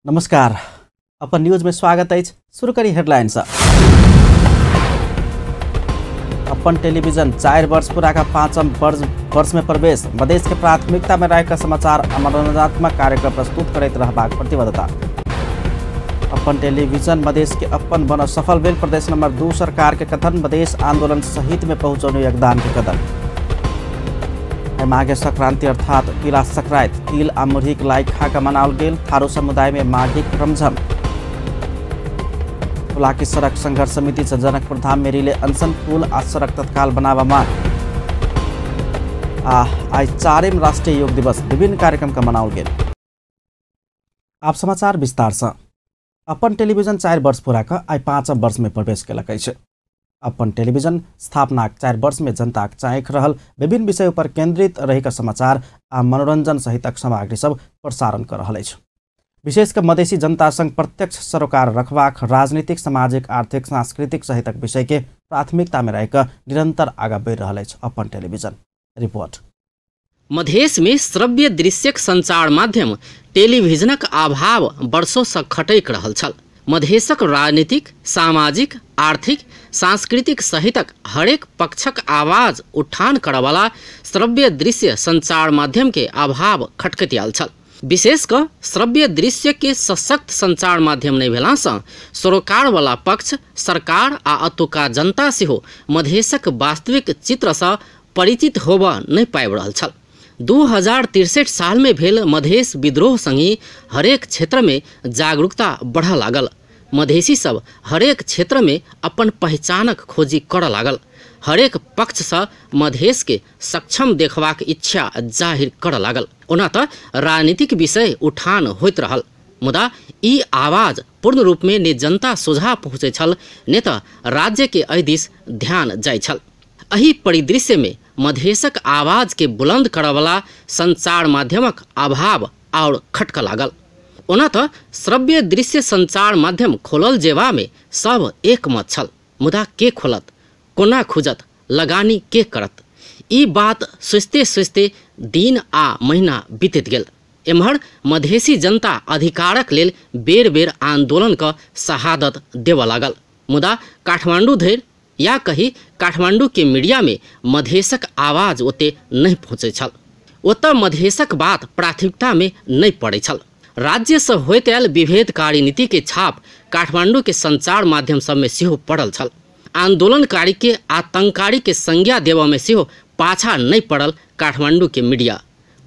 नमस्कार। अपन न्यूज में स्वागत है। शुरू करी हेडलाइंस। अपन टेलीविजन 4 वर्ष पुराका 5म वर्ष में प्रवेश। मधेश के प्राथमिकता में रहेका समाचार आ मनोरंजनात्मक कार्यक्रम प्रस्तुत करैत रहबाक प्रतिबद्धता। अपन टेलीविजन मधेश के अपन बन सफल भेल। प्रदेश नंबर 2 सरकार के कथन मधेश आंदोलन सहित में पहुंचाने योगदान के कदम। माघे संक्रांति अर्थात तिला संक्रांत तिल आ मुरहीक लाई खाका मनाओल गेल। थारू समुदाय में माघिक रमझम। पुलाकी सड़क संघर्ष समिति से जनकपुर धाम में रिले अनशन। पुल आ सड़क तत्काल बनावा मांग। आज 4वें राष्ट्रीय योग दिवस विभिन्न कार्यक्रम का मनाओल गेल। आप समाचार विस्तार से। अपन टेलीविजन 4 वर्ष पुराका आई 5म वर्ष में प्रवेश केलक अछि। अपन टेलीविजन स्थापना 4 वर्ष में जनताक चाहक रहल विभिन्न विषय पर केंद्रित रहेका समाचार आ मनोरंजन सहितक सामग्री सब प्रसारण कर रहल अछि। विशेष कर मधेसी जनता संग प्रत्यक्ष सरोकार रखबाक राजनीतिक सामाजिक आर्थिक सांस्कृतिक सहितक विषय के प्राथमिकता में रहकर निरंतर आगा बढ़ रहल अछि। अपन टेलीविजन रिपोर्ट। मधेश में श्रव्य दृश्यक संचार माध्यम टेलीविजनक अभाव वर्षों से खटैक रहल छल। मधेशक राजनीतिक सामाजिक आर्थिक सांस्कृतिक सहितक हरेक पक्षक आवाज उठान करवाला श्रव्य दृश्य संचार माध्यम के अभाव खटकति आल छल। विशेष कर श्रव्य दृश्य के सशक्त संचार माध्यम नहीं भेला से सरोकार वाला पक्ष सरकार आ अतुका जनता से हो मधेशक वास्तविक चित्र से परिचित होबा नहीं पाबि रहल छल। 2063 साल में भेल मधेश विद्रोह संगी हरेक क्षेत्र में जागरूकता बढ़ लागल। मधेसी सब हरेक क्षेत्र में अपन पहचानक खोजी कर लागल। हरेक पक्ष से मधेश के सक्षम देखबाक इच्छा जाहिर कर लागल। ओना तो राजनीतिक विषय उठान होइत रहल, मुदा ई आवाज पूर्ण रूप में ने जनता सोझा पहुँचे छल ने तो राज्य के एहि दिस ध्यान जाय छल। एहि परिदृश्य में मधेशक आवाज के बुलंद करवाला संचार माध्यमक अभाव और खटक लागल। ओना तो श्रव्य दृश्य संचार माध्यम खोलल जेवा में सब एक मत छल, मुदा के खोलत, कोना खुजत, लगानी के करत, ई बात सोचते सोचते दिन आ महीना बीतत गेल। एम्हर मधेसी जनता अधिकारक लेल बेर बेर आंदोलन का शहादत देव लागल, मुदा काठमांडू धरि या कही काठमांडू के मीडिया में मधेशक आवाज ओते नहीं पहुँचे छल। ओतऽ मधेशक बात प्राथमिकता में नहीं पड़े छल। राज्य से होइत आयल विभेदकारी नीति के छाप काठमांडू के संचार माध्यम सब में सेहो पड़ल छल। आंदोलनकारी के आतंककारी के संज्ञा देवा में सेहो पाछा नहीं पड़ल काठमांडू के मीडिया।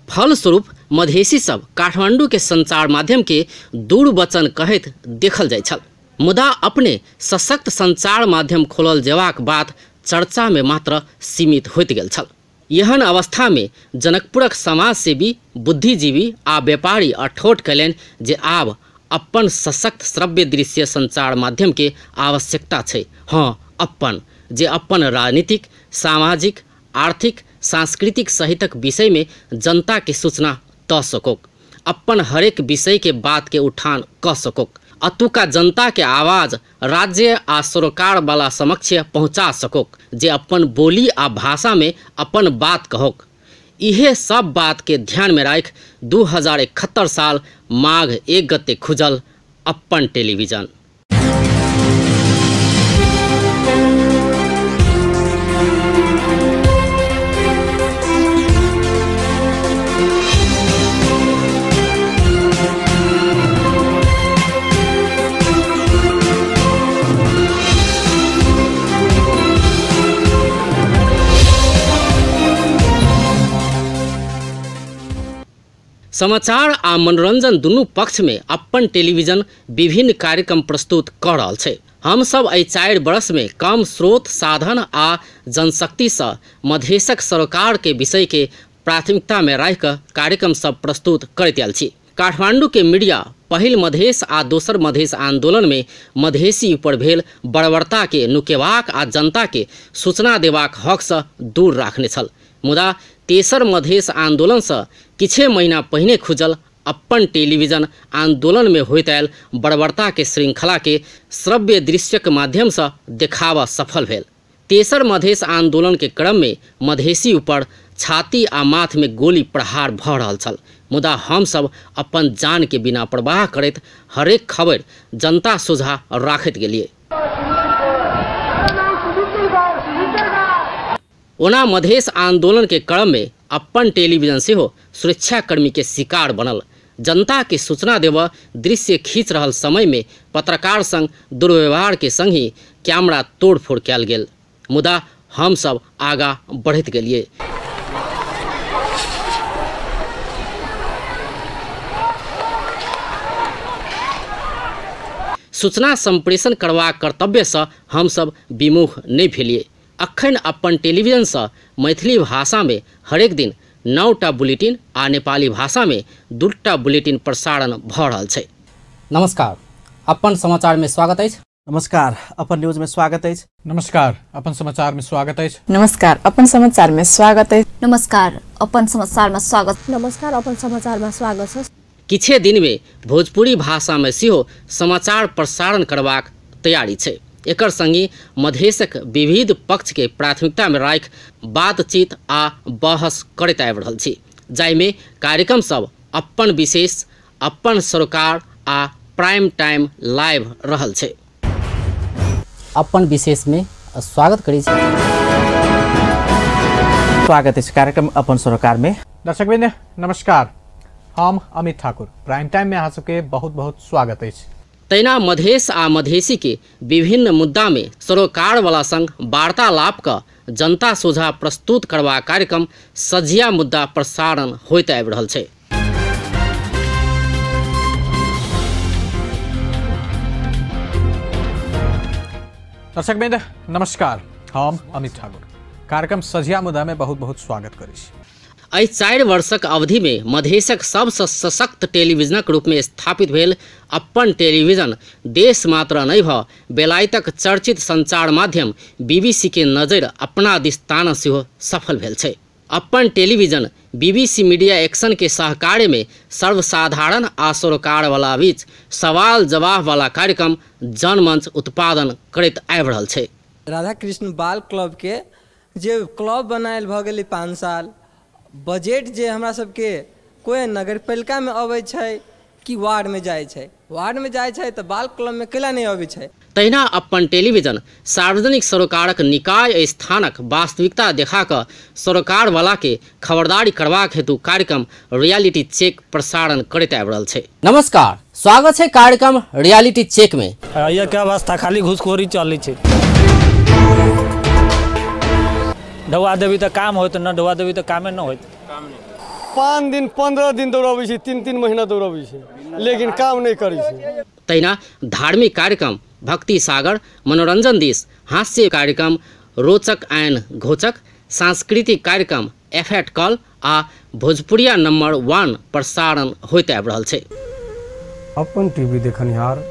फलस्वरूप मधेसी सब काठमांडू के संचार माध्यम के दूर वचन कहैत देखल जाय छल, मुदा अपने सशक्त संचार माध्यम खोलल जेबाक बात चर्चा में मात्र सीमित होइत गेल छल। एहन अवस्था में जनकपुरक समाजसेवी बुद्धिजीवी आ व्यापारी अठोट कयलनि जे आब अपन सशक्त श्रव्य दृश्य संचार माध्यम के आवश्यकता छै। हाँ, अपन जे अपन राजनीतिक सामाजिक आर्थिक सांस्कृतिक सहितक विषय में जनता के सूचना द सकोक, अपन हरेक विषय के बात के उठान क सकोक, अतुका जनता के आवाज राज्य आ सरोकार वाला समक्ष पहुँचा सकोक, जे अपन बोली आ भाषा में अपन बात कहोक। इहे सब बात के ध्यान में राख 2071 साल माघ 1 गते खुजल अपन टेलीविजन। समाचार आ मनोरंजन दुनू पक्ष में अपन टेलीविजन विभिन्न कार्यक्रम प्रस्तुत कर रहल छै। हम सब एहि 4 वर्ष में कम स्रोत साधन आ जनशक्ति से मधेशक सरोकार के विषय के प्राथमिकता में राख कार्यक्रम सब प्रस्तुत करैत आयल छी। काठमांडू के मीडिया पहिल मधेश आ दोसर मधेश आंदोलन में मधेसी ऊपर भेल बर्बरता के नुकेबाक आ जनता के सूचना देबाक हक से दूर राखने छल, मुदा तेसर मधेश आंदोलन से किछे महीना पहिने खुजल अपन टेलीविजन आंदोलन में होइत आयल बर्बरता के श्रृंखला के श्रव्य दृश्यक माध्यम से देखावा सफल भेल। तेसर मधेश आंदोलन के क्रम में मधेसी ऊपर छाती आ माथ में गोली प्रहार भ रहल छल, मुदा हमसभ अपन जान के बिना परवाह करैत हरेक खबर जनता सोझा राखैत गेलिए। ओना मधेश आंदोलन के क्रम में अपन टेलीविजन सेहो सुरक्षाकर्मी के शिकार बनल। जनता के सूचना देव दृश्य खींच रहल समय में पत्रकार संग दुर्व्यवहार के संग ही कैमरा तोड़फोड़ कयल गेल। मुदा हम सब आगा बढ़त गेलिए। सूचना संप्रेषण करवा कर्तव्य से हम सब विमुख नहीं भेलिए। अखन अपन टेलीविजन से मैथिली भाषा में हरेक दिन 9टा बुलेटिन आ नेपाली भाषा में 2टा बुलेटिन प्रसारण भ रहल छै। नमस्कार, अपन समाचार में स्वागत अछि। नमस्कार, अपन न्यूज में स्वागत अछि। नमस्कार, अपन समाचार में स्वागत अछि। नमस्कार, अपन समाचार में स्वागत अछि। नमस्कार, अपन समाचार में स्वागत। नमस्कार, अपन समाचार में स्वागत छ। किछे दिन में भोजपुरी भाषा में सेहो समाचार प्रसारण करबाक तैयारी छै। एकर संगी मधेशक विविध पक्ष के प्राथमिकता में राख बातचीत आ बहस करैत आबि रहल छी, जाहि में कार्यक्रम सब अपन विशेष, अपन सरोकार आ प्राइम टाइम लाइव रहल छै। अपन विशेष में स्वागत करै छी। स्वागत अछि कार्यक्रम अपन सरोकार में। दर्शकवृन्द नमस्कार, हम अमित ठाकुर प्राइम टाइम में अहाँ सबके बहुत बहुत स्वागत अछि। तैना मधेश आ मधेसी के विभिन्न मुद्दा में सरोकार वाला संग वार्तालाप का जनता सोझा प्रस्तुत करवा कार्यक्रम सझिया मुद्दा प्रसारण होइत आबि रहल छै। दर्शकवृन्द नमस्कार, हम अमित ठाकुर कार्यक्रम सझिया मुद्दा में बहुत बहुत स्वागत करै छी। एहि 4 वर्षक अवधि में मधेशक सबसे सशक्त टेलीविजनक रूप में स्थापित भेल अपन टेलीविजन देश मात्र नहीं भ बेलायतक चर्चित संचार माध्यम BBC के नजर अपना दिस तान सेहो सफल भेल छै। अपन टेलीविजन BBC मीडिया एक्शन के सहकार्य में सर्वसाधारण आ सरोकार वाला बीच सवाल जवाब वाला कार्यक्रम जनमंच उत्पादन करैत आबि रहल छै। राधा कृष्ण बाल क्लब के जे क्लब बनायल भ गेलै 5 साल, बजट जे हमरा सबके कोई नगरपालिका में अबै छै कि वार्ड में जाय छै, वार्ड में जाय छै तो बाल क्लब में कैला नहीं अबै छै। तहिना अपन टेलीविजन सार्वजनिक सरोकारक निकाय स्थानक वास्तविकता देखा क सरोकार वाला के खबरदारी करबाक हेतु कार्यक्रम रियलिटी चेक प्रसारण करैत आबि रहल छै। नमस्कार, स्वागत छै कार्यक्रम रियलिटी चेक में। ये क्या अवस्था, खाली घूसखोरी चलै छै। ढौआ देवी तो काम होत, न ढौआ देवी तो कामे न होत। 5 दिन 15 दिन दौड़ाबै छै, 3-3 महीना दौड़ाबै छै, लेकिन काम नहीं करै छै। तहिना धार्मिक कार्यक्रम भक्ति सागर, मनोरंजन दिस, हास्य कार्यक्रम रोचक एन घोचक, सांस्कृतिक कार्यक्रम एफएट कॉल आ भोजपुरिया नंबर 1 प्रसारण होइत आबि रहल छै। अपन टीवी देखनिहार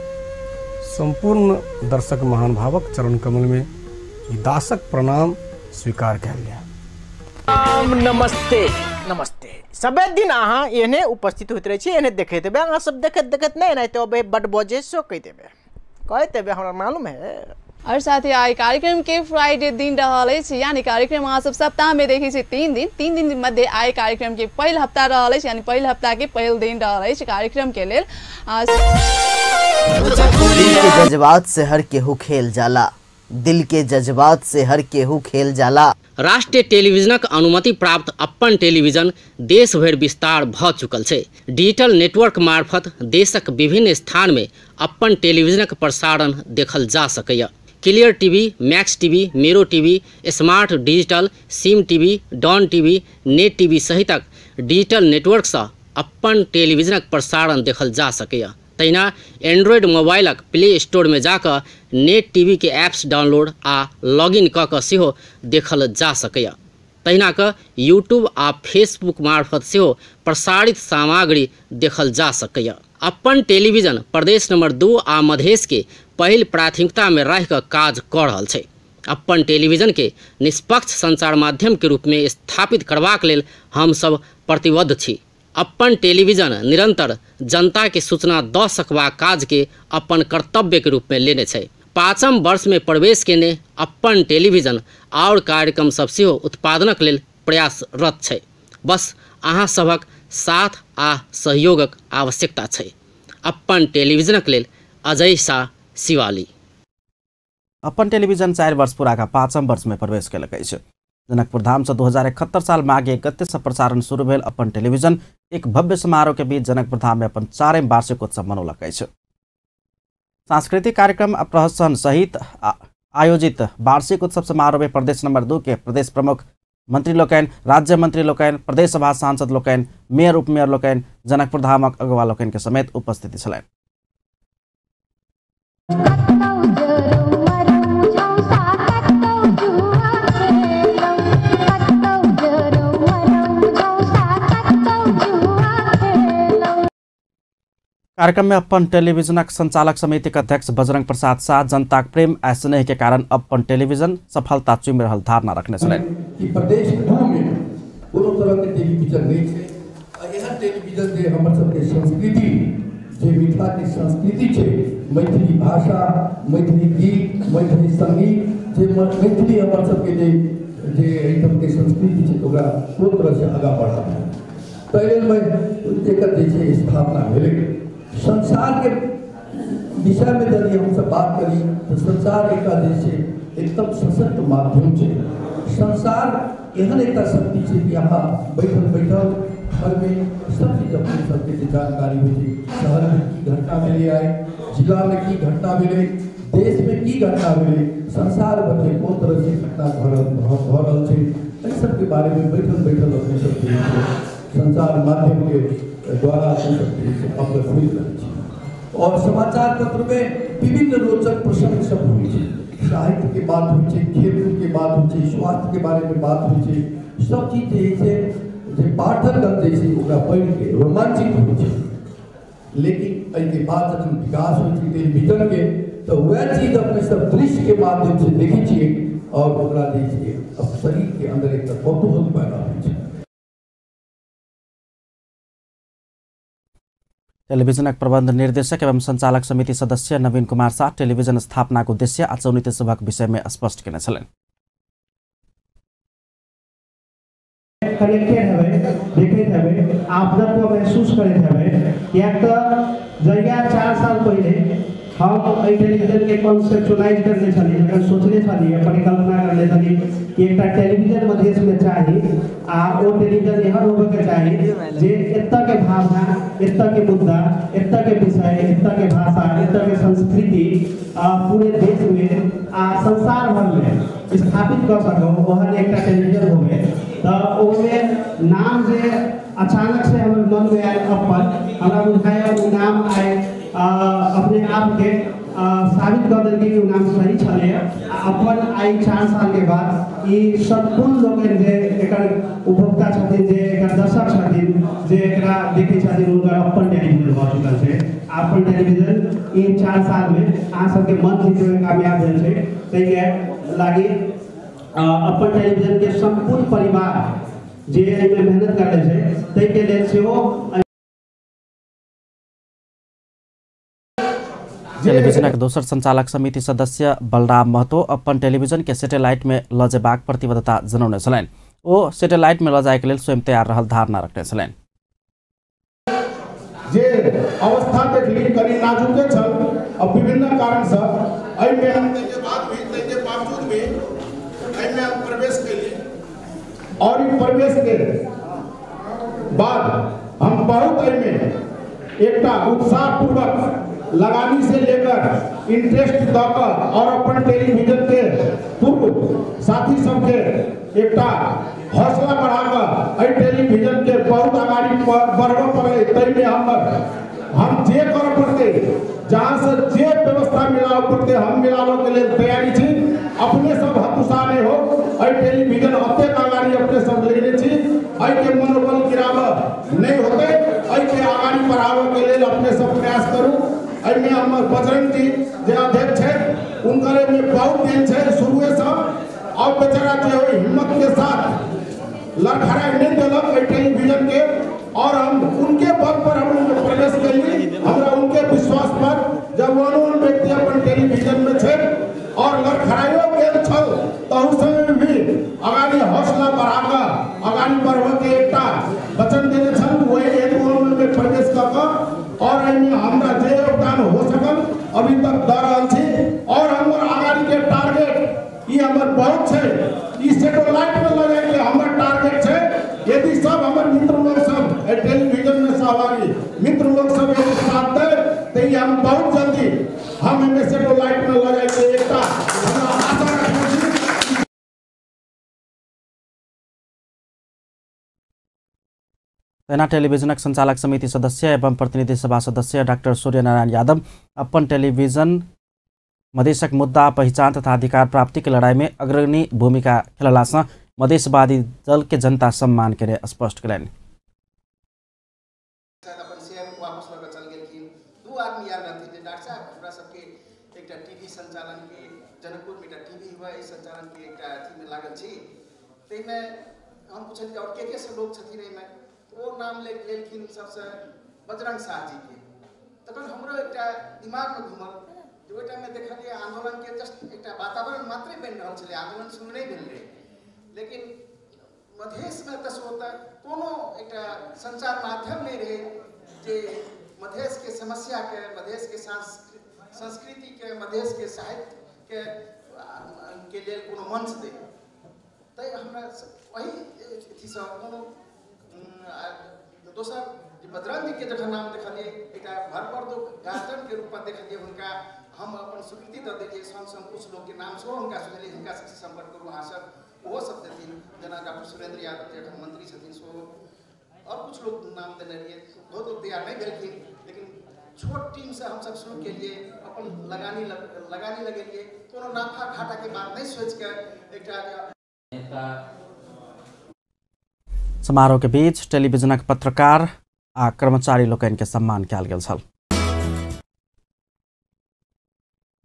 संपूर्ण दर्शक महानुभावक चरण कमल में ई दासक प्रणाम स्वीकार कयल जाय। नमस्ते नमस्ते। सबे दिन अहाँ एने उपस्थित होइत रहे छी, एने देखैत हेबै। अहाँ सब देखैत देखैत नहीं नहीं तो बड बजे सो कहते हेबै हमरा मालूम है। और साथ ही आई कार्यक्रम के फ्राइडे दिन रहल अछि, यानी कार्यक्रम अहाँ सब सप्ताह में देखै छी 3 दिन मध्य आई कार्यक्रम के पहिल हफ्ता रहल अछि, यानी पहिल हफ्ता के पहिल दिन रहल अछि कार्यक्रम के लेल। दिल के जज्बात से हर केहू खेल जाला, दिल के जज्बात से हर केहू खेल जाला। राष्ट्रीय टेलीविजनक अनुमति प्राप्त अपन टेलीविजन देश भर विस्तार भ चुकल छै। डिजिटल नेटवर्क मार्फत देशक विभिन्न स्थान में अपन टेलीविजनक प्रसारण देखल जा सकैया। Clear TV, Max TV, Mero TV, Smart Digital, Sim TV, Don TV, Net TV सहितक डिजिटल नेटवर्क से अपन टेलीविजनक प्रसारण देखल जा सकैया। तहिना एंड्रॉयड मोबाइलक प्ले स्टोर में जाकर नेट टीवी के एप्स डाउनलोड आ लॉगिन क के सेहो देखल जा सकैया। तहिना क यूट्यूब आ फेसबुक मार्फत सेहो प्रसारित सामग्री देखल जा सकैया। अपन टेलीविजन प्रदेश नंबर 2 आ मधेश के पहिल प्राथमिकता में रह कर काज कर रहल छै। अपन टेलीविजन के निष्पक्ष संचार माध्यम के रूप में स्थापित करबाक लेल हम सब प्रतिबद्ध छी। अपन टेलीविजन निरंतर जनता के सूचना द सकबा काज के अपन कर्तव्य के रूप में लेने छै। 5म वर्ष में प्रवेश केने अपन टेलीविजन और कार्यक्रम सब सेहो उत्पादनक लेल प्रयासरत छै। बस अहाँ सबक साथ आ सहयोगक आवश्यकता छै। अपन टेलिभिजनक लेल अजय शाह शिवाली। अपन टेलिभिजन 4 वर्ष पुराका 5म वर्ष में प्रवेश केलकै छै। जनकपुर धाम से 2071 साल माघ 31 से प्रसारण शुरू भेल अपन टेलिभिजन एक भव्य समारोह के बीच जनकपुर धाम में अपन 4म वार्षिकोत्सव मनौलकै छै। सांस्कृतिक कार्यक्रम आ प्रहसन सहित आयोजित वार्षिक उत्सव समारोह में प्रदेश नंबर 2 के प्रदेश प्रमुख मंत्री लोकनि, राज्य मंत्री लोकनि, प्रदेश सभा सांसद लोकनि, मेयर उपमेयर लोकनि, जनकपुर धामक अगुवा लोकनि के समेत उपस्थिति छलनि। कार्यक्रम में अपन टेलीविजनक संचालक समिति के अध्यक्ष बजरंग प्रसाद शाह जनता प्रेम आ स्नेह के कारण अपन टेलीविजन सफलता चुमि रहल धारणा रखने छलनि। प्रदेश में कोनो तरह के टेलीविजन नहीं है। यह टेलीविजन जे हमर सबके संस्कृति जे मिथिला के संस्कृति छै, मैथिली भाषा, मैथिली गीत, मैथिली संगीत, जे मैथिली हमर सबके जे एकदम के संस्कृति छै ओकरा कोन तरह से आगा बढ़ाबे। पहले में एकर जे स्थापना भेलै। संसार के विषय में यदि हम सब बात करी तो संसार एक एकदम सशक्त माध्यम है। संसार एहन एक शक्ति है कि यहाँ बैठल बैठल घर में सब चीज अपने सबके जानकारी होती है। शहर में की घटना मिले आए, जिला में की घटना मिले, देश में की घटना मिले, संसार भर में कौन तरह से घटना भ रहा है, सबके बारे में बैठल बैठल अपने सबके संचार माध्यम के द्वारा अवगत हो। और समाचार पत्र में विभिन्न रोचक प्रसंग सब हुई, साहित्य के बात हुई, खेलकूद के बात हुई, स्वास्थ्य के बारे में बात हुई, सब चीज जे पाठकगण जैसे पढ़ के रोमांचित हुई। लेकिन एहि बाद जब विकास हो टेलीविजन के तो वह चीज अपने सब दृश्य के माध्यम से देखी छे और ओकरा अब शरीर के अंदर एक कौतूहल पैदा हो। टेलिभिजनक प्रबंध निर्देशक एवं संचालक समिति सदस्य नवीन कुमार शाह टेलिभिजन स्थापना को उद्देश्य आ चौनीति सभक विषय में स्पष्ट केने छलनि। कनेक्टेड हेबै, देखैत हेबै, आपदत्व महसूस करैत हेबै। कियाक तऽ जहिया 4 साल पहले हम टेलीविजन के कॉन्सेप्चुलाइज करने छली, जखन सोचने छली, परिकल्पना करने छली कि एक टेलीविजन मधेश में चाहिए आ वो टेलीविजन एहन होबे के चाहिए जे एतऽ के भावना, एतऽ के मुद्दा, एतऽ के विषय, एतऽ के भाषा, एतऽ के संस्कृति पूरे देश में आ संसार भर में स्थापित कर सको। ओहन एक टेलीविजन होबे तो ओमे नाम जे अचानक से हमारे मन में आए, अपन हमरा बुझाया वो नाम आए अपने आप के साबित कर देलकै कि नाम सही छलै। अपन आई 4 साल के बाद ई संपूर्ण लोग जे एकर उपभोक्ता छथिन, जे एकर दर्शक छथिन, जे एकरा देखै छथिन, उनकर अपन टेलीविजन भऽ चुकल छै। अपन टेलीविजन ई 4 साल में अहाँ सबके मन जीतै में कामयाब भेल छै। तै के लागि अपन टेलीविजन के संपूर्ण परिवार जे एहिमे मेहनत करले छै तै के लेल सेहो। टेलिभिजनक दोसर संचालक समिति सदस्य बलराम महतो अपन टेलीविजन के सैटेलाइट में ल जेबाक प्रतिबद्धता जनौने छलनि। ओ सैटेलाइट में ल जाय के लेल स्वयं तैयार रहल धारणा रखने छलनि। जे अवस्था देखली करी नाजुके छल, अब विभिन्न कारण से एहि में हम के बात भी तै के बावजूद भी एहि में हम प्रवेश केलिए और ई प्रवेश के बाद हम बहुत एहि में एकटा उत्साह पूर्वक लगानी से लेकर इंटरेस्ट दकर और अपन टेलीविजन के पूर्व साथी सबके एकटा हौसला बढ़ाकर एहि टेलीविजन के बहुत आगाड़ी बढ़बऽ पड़लै। ताहिमे हम जे करऽ पड़तै, जहाँ से जे व्यवस्था मिलाबऽ पड़तै हम मिलाबऽ के लेल तैयारी छी। अपने सब हतुसा नहीं हो, एहि टेलीविजन अतेक आगाड़ी अपने सब लेने छी। एहि के मनोबल गिराबऽ नहीं होते, एहि के आगाड़ी बढ़ाबऽ के लेल अपने सब प्रयास करू। एहिमे हमर बजरंग जी जे अध्यक्ष है उनकर में बहुत देन है शुरू से, और बेचारा जो है हिम्मत के साथ लड़खड़ा नहीं दिलक टेलीविजन के, और हम उनके बल पर हम प्रवेश करिए। हमरा उनके विश्वास पर जब वो व्यक्ति अपन टेलीविजन में छे और लड़खड़ाइयो गेल छल तहु समय भी अगाड़ी हौसला बढ़ाकर अगाड़ी बढ़बऽ के एकटा वचन देने छल। वही अभी तक दऽ रहल छी और हमर आगाड़ी के टारगेट ई हमर बहुत छै। ई सैटेलाइट में लगे के हमर टारगेट छै। यदि सब हमर मित्र लोग सब टेलीविजन में सहभागी मित्र लोग सब एक साथ दे तो ये हम बहुत जल्दी हम एमे सैटेलाइट में लगे के एकटा हमरा आशा रखै छी। सेना टेलिभिजनक संचालक समिति सदस्य एवं प्रतिनिधि सभा सदस्य डाक्टर सूर्यनारायण यादव अपन टेलीविजन मधेशक मुद्दा पहिचान तथा अधिकार प्राप्ति की लड़ाई में अग्रणी भूमिका खेलला से मधेशवादी दल के जनता सम्मान के स्पष्ट करें। हम पूछल और के से लोग छथिन एमे ओ नाम लेलखिन सबसे बजरंग शाह जी के। तखन हमरो एकटा दिमाग में घुमल जे ओइ टाइम में देखलिए आंदोलन के जस्ट एकटा वातावरण मात्र बनि रहल छलै, आंदोलन शुरू नहीं भेल रहे। लेकिन मधेश में तऽ होता कोनो एकटा संचार माध्यम नहीं रहे जे मधेश के समस्या के, मधेश के संस्कृति के, मधेश के साहित्य के लेल कोनो मंच दे। तै हमरा वही अथी से कोनो दोसर बजरंग जी के जखन नाम देखलिए एकटा भरपर्दो गार्जियन के रूप में देखलिए हुनका हम अपन स्वीकृति दऽ देलिए। संग कुछ लोग के नाम सेहो हुनका सुझलिए हिनका से संपर्क करू अहाँ सब ओहो सब देथिन, जना डॉक्टर सुरेंद्र यादव जे मंत्री छथिन सेहो और कुछ लोग नाम देने रहिए। बहुत लोग तैयार नहीं भेलखिन, लेकिन छोट टीम से हम सब शुरू के लिए अपन लगानी लगेलिए। कोनो नाफा घाटा के बात नहीं सोच कर एकटा समारोह के बीच टेलीविजनक पत्रकार आ कर्मचारी लोकन के सम्मान कयल गेल छल।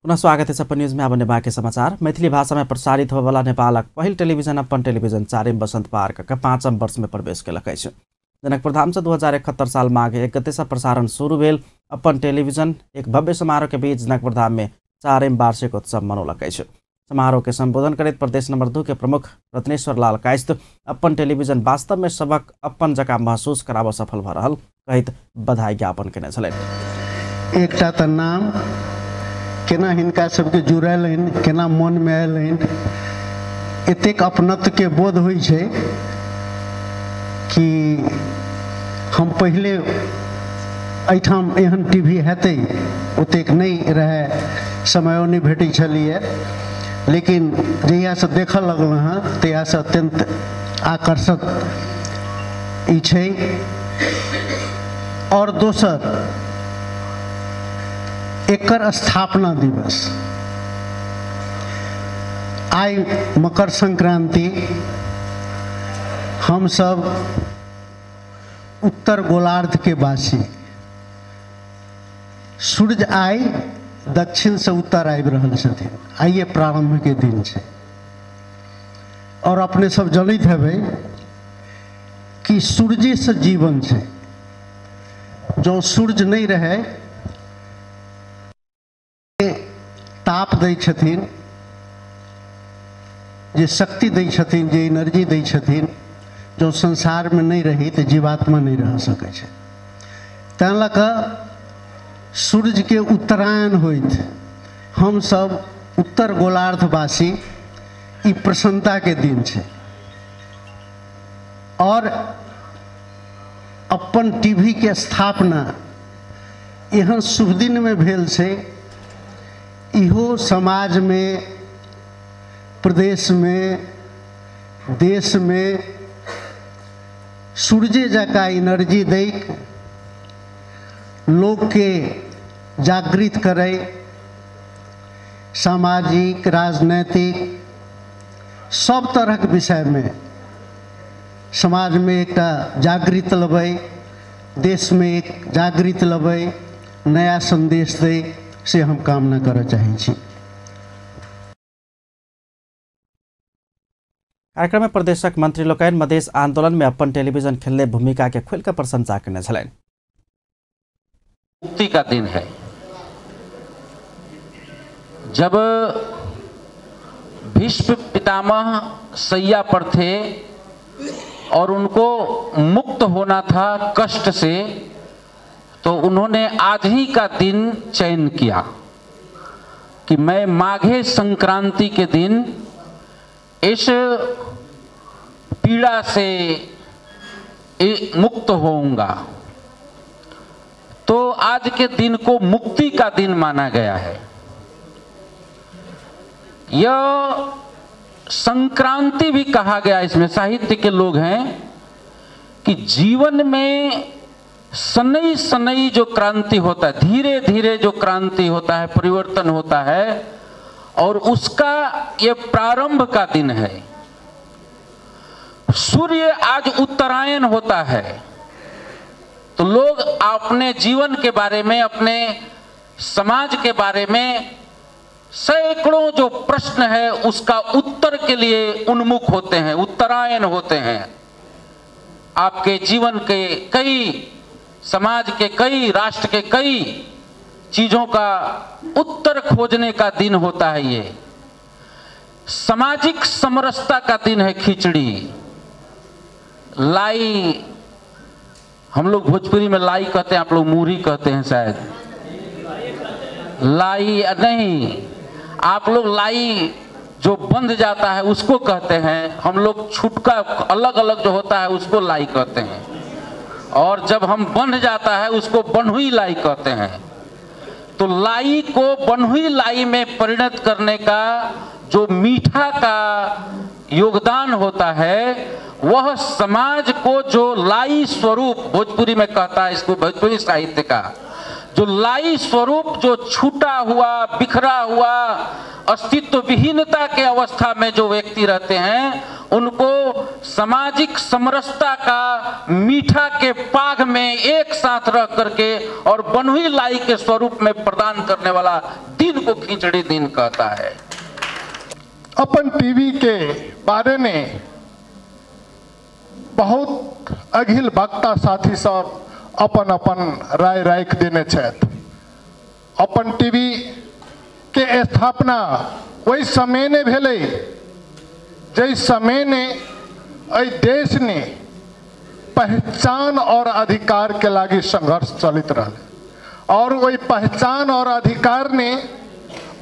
पुनः स्वागत है अपन न्यूज में। अब बाकी समाचार। मैथिली भाषा में प्रसारित होने वाला नेपालक पहिल टेलीविजन अपन टेलीविजन 4 बसंत पार्क का 5म वर्ष में प्रवेश कयलक अछि। जनकपुर धाम से 2071 साल माघ 1 गते से प्रसारण शुरू भेल अपन टेलीविजन एक भव्य समारोह के बीच जनकपुर धाम में 4म वार्षिक उत्सव मनौलक अछि। समारोह के संबोधन करते प्रदेश नंबर 2 के प्रमुख रत्नेश्वर लाल कायस्थ अपन टेलीविजन वास्तव में सबक अपन जगह महसूस कराबऽ सफल भ रहल कहैत बधाई ज्ञापन केने छलनि। एकटा त नाम केना हिनका सबके जुड़ल हन, केना मन में आयल हन, एतेक अपनत्व के बोध होइ छै कि हम पहले एठाम एहन टीवी हेतै ओतेक नहीं रहे, समयो नहीं भेटै छलिए। लेकिन जहिया से देख लगल हाँ तहिया से अत्यंत आकर्षक ई छै। और दोसर एकर स्थापना दिवस आई मकर संक्रांति हम सब उत्तर गोलार्ध के वासी सूर्य आई दक्षिण से उत्तर आबि रहल छथिन। आइए प्रारंभ के दिन छै और अपने सब जानैत हेबै कि सूर्य से जीवन छै। जो सूर्य नहीं रहे ताप दै छथिन, जे शक्ति दै छथिन, जे एनर्जी दै छथिन, जो संसार में नहीं रही तो जीवात्मा नहीं रह सकै छै। तैं लऽ कऽ सूर्य के उत्तरायण होइत हम सब उत्तर गोलार्धवासी ई प्रसन्नता के दिन छै। और अपन टीवी के स्थापना एहन शुभ दिन में भेल छै। इहो समाज में, प्रदेश में, देश में सूर्य जका एनर्जी दै, लोग के जागृत करे, सामाजिक, राजनैतिक सब तरह के विषय में समाज में एक जागृत लबै, देश में एक जागृत लबै, नया संदेश दे से हम कामना करऽ चाहै छी। कार्यक्रम में प्रदेशक मंत्री लोकनि मधेश आंदोलन में अपन टेलीविजन खेलने भूमिका के खुलकर प्रशंसा करने छलनि। मुक्ति का दिन है जब भीष्म पितामह सैया पर थे और उनको मुक्त होना था कष्ट से, तो उन्होंने आज ही का दिन चयन किया कि मैं माघे संक्रांति के दिन इस पीड़ा से मुक्त होऊंगा। तो आज के दिन को मुक्ति का दिन माना गया है। यह संक्रांति भी कहा गया, इसमें साहित्य के लोग हैं कि जीवन में सनई सनई जो क्रांति होता है, धीरे धीरे जो क्रांति होता है, परिवर्तन होता है, और उसका ये प्रारंभ का दिन है। सूर्य आज उत्तरायण होता है तो लोग अपने जीवन के बारे में, अपने समाज के बारे में सैकड़ों जो प्रश्न है उसका उत्तर के लिए उन्मुख होते हैं, उत्तरायण होते हैं। आपके जीवन के कई, समाज के कई, राष्ट्र के कई चीजों का उत्तर खोजने का दिन होता है। ये सामाजिक समरसता का दिन है। खिचड़ी, लाई, हम लोग भोजपुरी में लाई कहते हैं, आप लोग मूरी कहते हैं शायद। लाई नहीं, आप लोग लाई जो बंध जाता है उसको कहते हैं, हम लोग छुटका अलग अलग जो होता है उसको लाई कहते हैं, और जब हम बंध जाता है उसको बन्हुई लाई कहते हैं। तो लाई को बन्हुई लाई में परिणत करने का जो मीठा का योगदान होता है, वह समाज को जो लाई स्वरूप, भोजपुरी में कहता है इसको, भोजपुरी साहित्य का जो लाई स्वरूप, जो छूटा हुआ, बिखरा हुआ, अस्तित्व विहीनता के अवस्था में जो व्यक्ति रहते हैं, उनको सामाजिक समरसता का मीठा के पाग में एक साथ रह करके और बन्हुई लाई के स्वरूप में प्रदान करने वाला दिन को खिचड़ी दिन कहता है। अपन टीवी के बारे में बहुत अघिल वक्ता साथी सब अपन अपन राय राख देने छथि। अपन टीवी के स्थापना वही समय ने भेलै जै समय ने एहि देश ने पहचान और अधिकार के लागी संघर्ष चलित रहा, और वही पहचान और अधिकार ने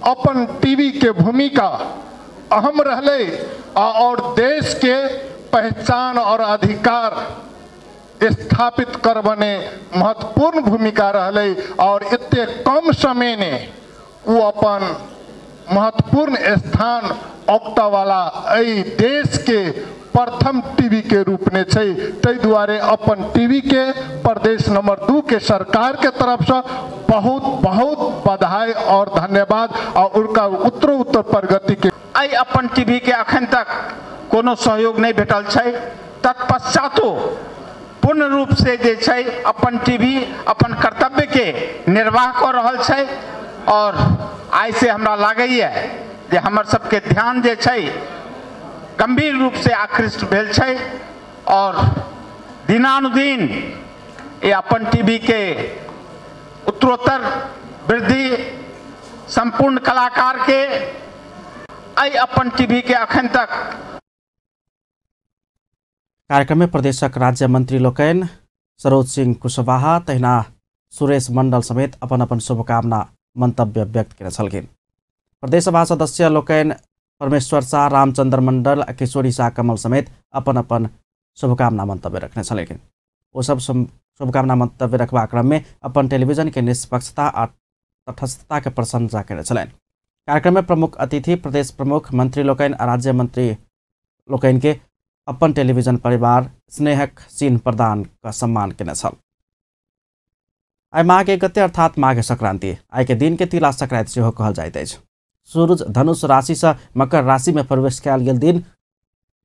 अपन टीवी के भूमिका अहम रहले, और देश के पहचान और अधिकार स्थापित करबने महत्वपूर्ण भूमिका रहले, और इतने कम समय ने वो अपन महत्वपूर्ण स्थान औकता वाला एहि देश के प्रथम टीवी के रूप में छै। तै दुआरे अपन टीवी के प्रदेश नंबर 2 के सरकार के तरफ से बहुत बहुत बधाई और धन्यवाद, और उनका उत्तर प्रगति के आई अपन टीवी के अखन तक कोनो सहयोग नहीं भेटल छै। तत्पश्चातो पूर्ण रूप से जे छै अपन टीवी अपन कर्तव्य के निर्वाह कर रहल छै, और आई से हमरा लागैए जे हमर सबके ध्यान जे छै गंभीर रूप से आकृष्ट भेल छै, और दिनानुदिन ये अपन टीवी के उत्तरोत्तर वृद्धि संपूर्ण कलाकार के आई अपन टीवी के अखन तक। कार्यक्रम में प्रदेशक राज्य मंत्री लोकैन सरोज सिंह कुशवाहा, तहिना सुरेश मंडल समेत अपन अपन शुभकामना मंतव्य व्यक्त करे छलखिन। प्रदेशसभा सदस्य लोकैन परमेश्वर शाह, रामचंद्र मंडल, किशोरी शाह कमल समेत अपन अपन शुभकामना मंतव्य रखने छलखिन। वो सब शुभकामना मंतव्य रखबा क्रम में अपन टेलीविजन के निष्पक्षता और तटस्थता के प्रशंसा करे छलैन। कार्यक्रम में प्रमुख अतिथि प्रदेश प्रमुख मंत्री लोकैन, राज्य मंत्री लोकैन के अपन टेलीविजन परिवार स्नेहक चिन्ह प्रदान का सम्मान केने छल। आई माघ 1 गते अर्थात माघ संक्रांति, आई के दिन के तिला संक्रांति सेहो कहल जाइत अछि। सूरज धनुष राशि से मकर राशि में प्रवेश कयल गेल दिन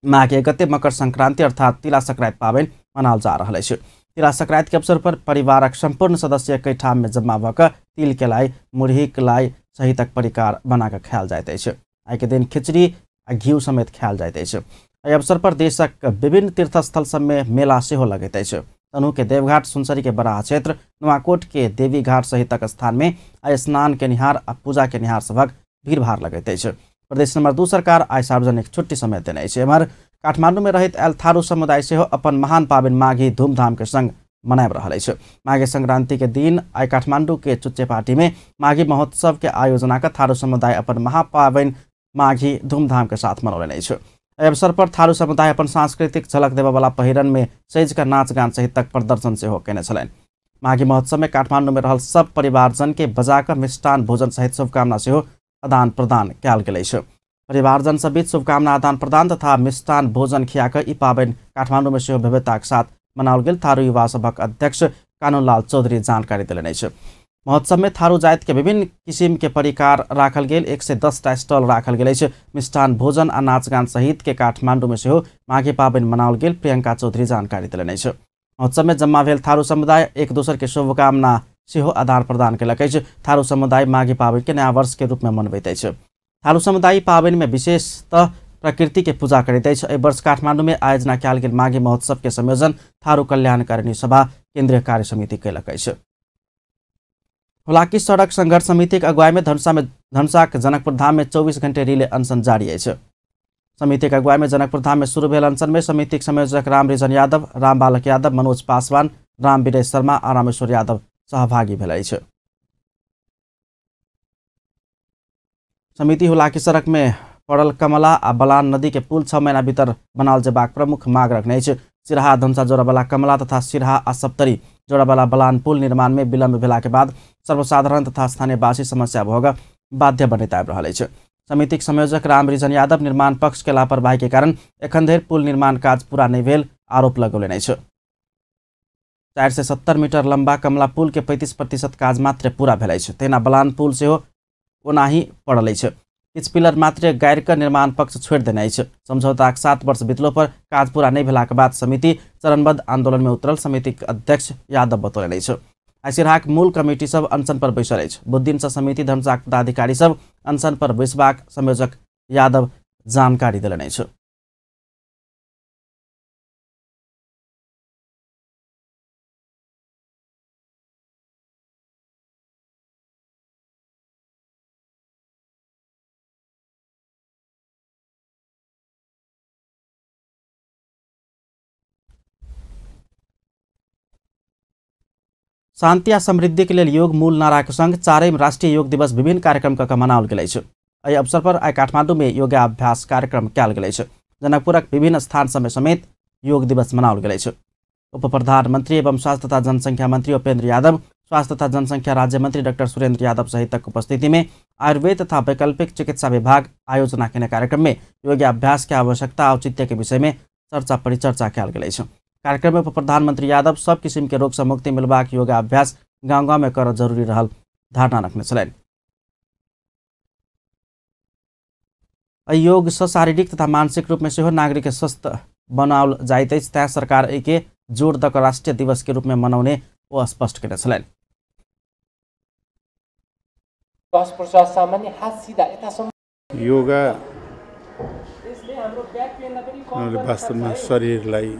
माघ 1 गते मकर संक्रांति अर्थात तिला संक्रांति पाबनि मनाओल जा रहल अछि। तिला संक्रांति के अवसर पर परिवारक संपूर्ण सदस्य एकै ठाम में जमा भऽ कऽ तिल के लाई, मुरही के लाई सहितक परिकार बना कऽ खायल जाइत अछि। आई के दिन खिचड़ी आ घी समेत खायल जाइत अछि। एहि अवसर पर देशक विभिन्न तीर्थस्थल सब में मेला सेहो लगैत अछि। तनहु के देवघाट, सुनसरी के बराह क्षेत्र, नुआकोट के देवी घाट सहितक स्थान में आई स्नान के निहार आ पूजा के निहार सभक भीड़भाड़ लगैत अछि। प्रदेश नंबर 2 सरकार आई सार्वजनिक छुट्टी समेत देने अछि। एम्हर काठमांडू में रहित एल थारू समुदाय सेहो अपन महान पाबनि माघी धूमधाम के संग मनाइब रहल अछि। माघे संक्रांति के दिन आई काठमाडौँ के चुच्चेपाटी में माघी महोत्सव के आयोजना का थारू समुदाय अपन महापावन माघी धूमधाम के साथ मनौलन अछि। एहि अवसर पर थारू समुदाय अपन सांस्कृतिक झलक देबय वाला पहिरन में सज का नाच गान सहितक प्रदर्शन सेहो केने छलनि। माघी महोत्सव में काठमाडौँ में रहल सब परिवारजन के बजाकर मिष्टान भोजन सहित शुभकामना सेहो आदान प्रदान कयल गेल अछि। परिवारजन सब बीच शुभकामना आदान प्रदान तथा मिष्टान भोजन खियाकर ई पावनि काठमाडौँ में सेहो भव्यताक साथ मनाओल गेल। थारू युवा सभक अध्यक्ष कानूलाल चौधरी जानकारी देलनि अछि। महोत्सव में थारू जाति के विभिन्न किसिम के परिकार राखल गेल 110टा स्टॉल राखल गेल अछि। मिष्टान भोजन आ नाच गान सहित के काठमाडौँ में सेहो माघी पावनि मनाओल गेल। प्रियंका चौधरी जानकारी देलनि अछि। महोत्सव में जम्मा भेल थारू समुदाय एक दोसर के शुभकामना सेहो आदान प्रदान केलक अछि। थारू समुदाय माघी पावनि के नया वर्ष के रूप में मनबैत अछि। थारू समुदाय पावनि में विशेषतः प्रकृति के पूजा करैत अछि। एहि वर्ष काठमाडौँ में आयोजना कयल गेल माघी महोत्सव के संयोजन थारू कल्याणकारिणी सभा केंद्रीय कार्य समिति कयलक अछि। हुलाकी सड़क संघर्ष समिति के अगुवाई में धनुषाक जनकपुर धाम में 24 घंटे रिले अनशन जारी अछि। समिति के अगुवाई में जनकपुर धाम में शुरू भेल अनशन में समिति के संयोजक राम रिजन यादव, राम बालक यादव, मनोज पासवान, राम विनय शर्मा और रामेश्वर यादव सहभागी भेल अछि। समिति हुलाकी सड़क में पड़ल कमला आ बलान नदी के पुल 6 महीना भीतर बनाल जेबाक प्रमुख मांग रखने अछि। सिरहा धनुषा जोड़ावाला कमला तथा सिरहा आ सप्तरी जोड़ावाला बलान पुल निर्माण में विलम्ब भेला के बाद सर्वसाधारण तथा स्थानीयवासी समस्या भोग बाध्य बनैत आबि रहल अछि। समितिक संयोजक राम रिजन यादव निर्माण पक्ष के लापरवाही के कारण एखन धरि पुल निर्माण काज पूरा नहीं भेल आरोप लगौलनि अछि। 470 मीटर लंबा कमला पुल के 35% काज मात्र पूरा भेल अछि। तहिना बलान पुल सेहो ओनाही पड़ल अछि। किछु पिलर मात्र गाड़ि कऽ निर्माण पक्ष छोड़ि देने अछि। समझौताक 7 वर्ष बीतलो पर काज पूरा नहीं भेलाक बाद समिति चरणबद्ध आंदोलन में उतरल। समितिक अध्यक्ष यादव बतौलनि अछि। आई सिरहाक मूल कमिटी सब अनशन पर बैसल अछि। बुधदिन सँ समिति धनुषाक पदाधिकारी सब अनशन पर बैसबाक संयोजक यादव जानकारी देलनि अछि। शांति आ समृद्धि के लिए योग मूल नारा के संग 4वीं राष्ट्रीय योग दिवस विभिन्न कार्यक्रम कऽ मनाओल गेल अछि। एहि अवसर पर आई काठमांडू में योगाभ्यास कार्यक्रम कयल गेल अछि। जनकपुरक विभिन्न स्थान सब में समेत योग दिवस मनाओल गेल अछि। उप प्रधानमंत्री एवं स्वास्थ्य तथा जनसंख्या मंत्री उपेंद्र यादव, स्वास्थ्य तथा जनसंख्या राज्य मंत्री डॉक्टर सुरेंद्र यादव सहितक उपस्थिति में आयुर्वेद तथा वैकल्पिक चिकित्सा विभाग आयोजना केने कार्यक्रम में योगाभ्यास के आवश्यकता औचित्य के विषय में चर्चा परिचर्चा कयल गेल अछि। कार्यक्रम में उप प्रधानमंत्री यादव सब किसिम के रोग से मुक्ति मिलबाक योगाभ्यास गाँव गाँव में करब जरूरी रहल धारणा रखने छलनि। योग से शारीरिक तथा मानसिक रूप में सेहो नागरिक के स्वस्थ बनाओल जाइत अछि। तैं सरकार एके जोड़ दऽ कऽ राष्ट्रीय दिवस के रूप में मनौने ओ स्पष्ट केने छलनि। योगा वास्तवमा शरीरलाई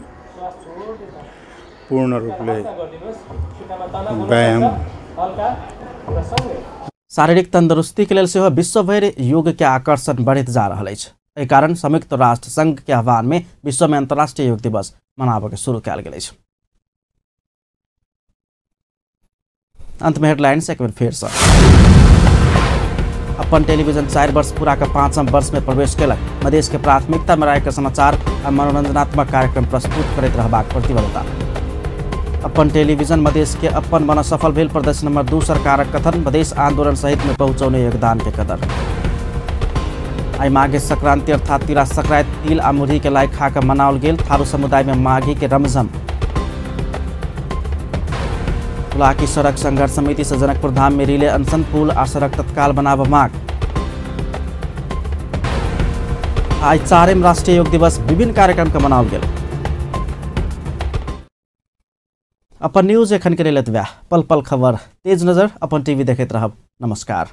पूर्ण रूपले व्यायाम शारीरिक तंदुरुस्ती के लेल सेहो विश्वभरि योग के आकर्षण बढ़ैत जा रहल अछि। एहि कारण संयुक्त राष्ट्र संघ के आह्वान में विश्व में अंतर्राष्ट्रीय योग दिवस मनाबय के शुरू कयल गेल अछि। अंत में हेडलाइंस एक बेर फेर से। अपन टेलीविजन 4 वर्ष पूरा का 5म वर्ष में प्रवेश केलक। मधेश के प्राथमिकता में राय के समाचार आ मनोरंजनात्मक कार्यक्रम प्रस्तुत करैत रहबाक प्रतिबद्धता। अपन टेलीविजन मधेश के अपन बन सफल भेल। प्रदेश नंबर 2 सरकारक कथन मधेश आंदोलन सहित में पहुंचौने योगदान के कदर। आई माघे संक्रांति अर्थात तिला संक्रांति तिल आ मुरही के लायक खा कऽ मनाओल गेल। थारू समुदाय में माघी के रमझम। हुलाकी सड़क संघर्ष समिति से जनकपुर धाम में रिले अनशन, पुल आ सड़क तत्काल बनाब मांग। आई 4वीं राष्ट्रीय योग दिवस विभिन्न कार्यक्रम के मनाओल गेल। अपन न्यूज एखन के लेल एतबे। पल पल खबर तेज नजर अपन टीवी देखैत रहब। नमस्कार।